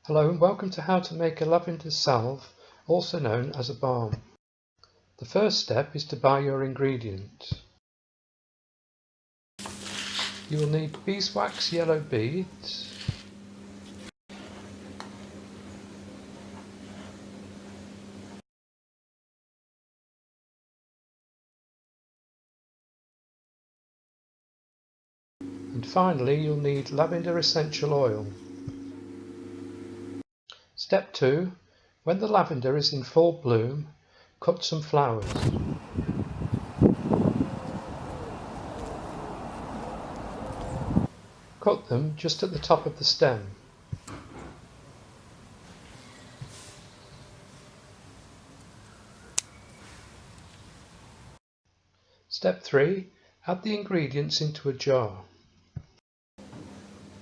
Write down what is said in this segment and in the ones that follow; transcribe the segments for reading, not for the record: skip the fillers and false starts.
Hello and welcome to how to make a lavender salve, also known as a balm. The first step is to buy your ingredients. You will need beeswax yellow beads, and finally you'll need lavender essential oil. Step 2. When the lavender is in full bloom, cut some flowers. Cut them just at the top of the stem. Step 3. Add the ingredients into a jar.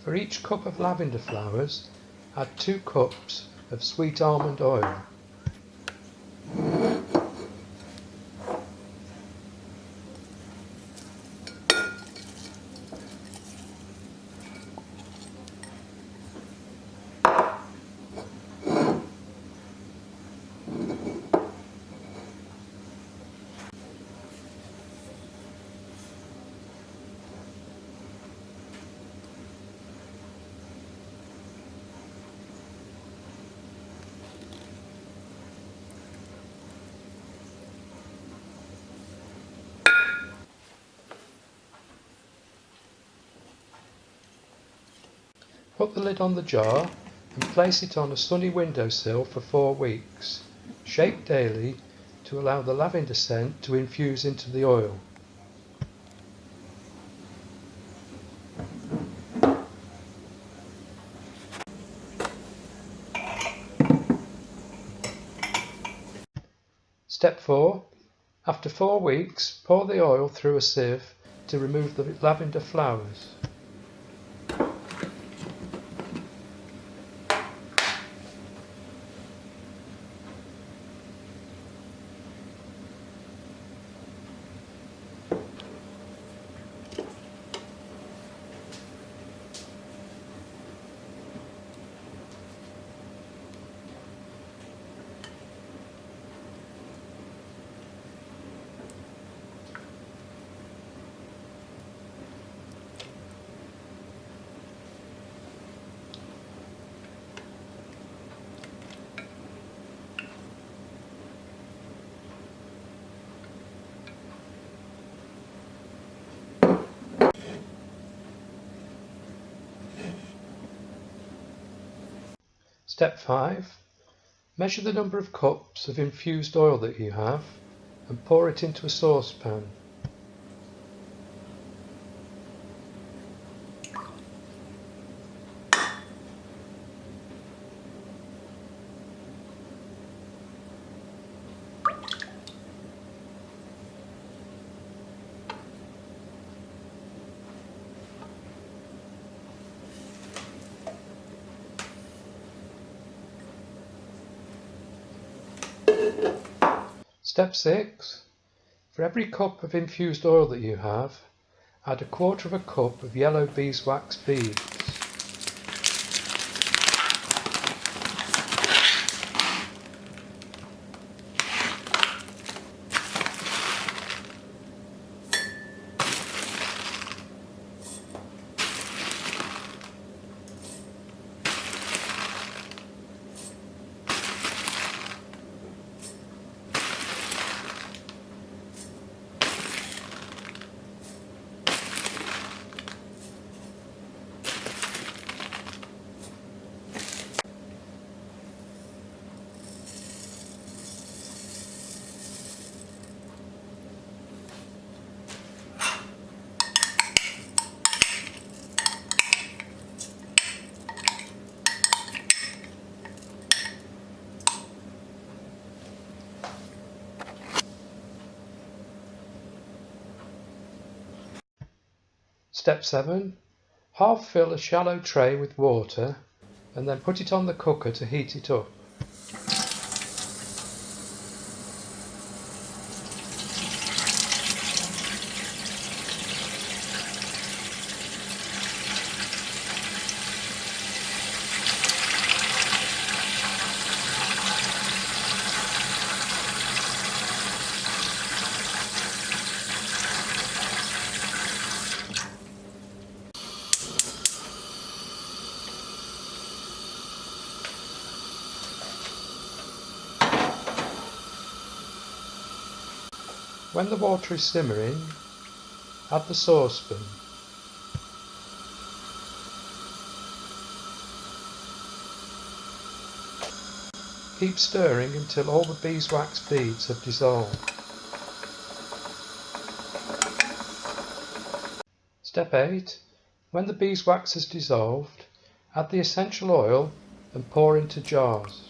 For each cup of lavender flowers, add 2 cups of sweet almond oil. Put the lid on the jar and place it on a sunny windowsill for 4 weeks. Shake daily to allow the lavender scent to infuse into the oil. Step 4. After 4 weeks, pour the oil through a sieve to remove the lavender flowers. Step 5. Measure the number of cups of infused oil that you have and pour it into a saucepan. Step 6. For every cup of infused oil that you have, add 1/4 cup of yellow beeswax beads. Step 7. Half fill a shallow tray with water and then put it on the cooker to heat it up. When the water is simmering, add the saucepan. Keep stirring until all the beeswax beads have dissolved. Step 8. When the beeswax has dissolved, add the essential oil and pour into jars.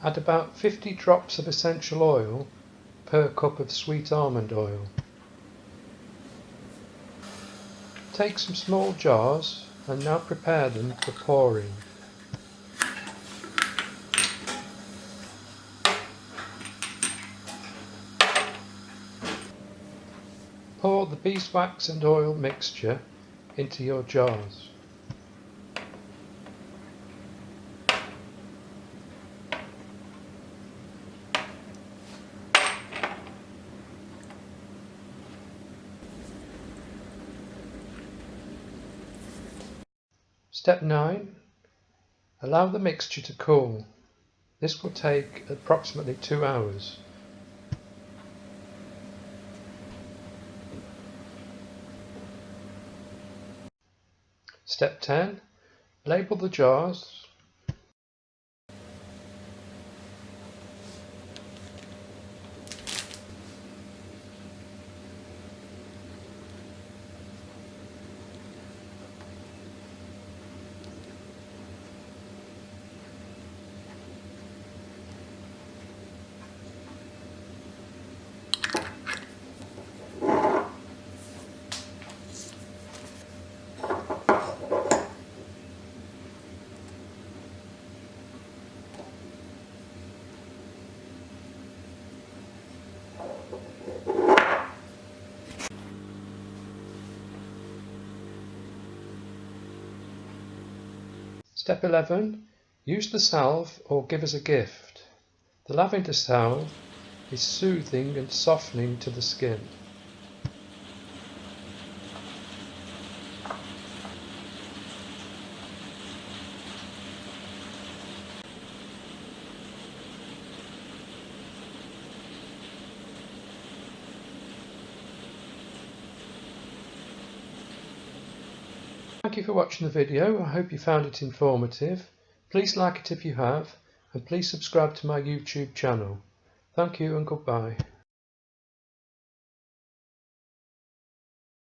Add about 50 drops of essential oil per cup of sweet almond oil. Take some small jars and now prepare them for pouring. Pour the beeswax and oil mixture into your jars. Step 9. Allow the mixture to cool. This will take approximately 2 hours. Step 10. Label the jars. Step 11. Use the salve or give as a gift. The lavender salve is soothing and softening to the skin. Thank you for watching the video. I hope you found it informative. Please like it if you have, and please subscribe to my YouTube channel. Thank you and goodbye.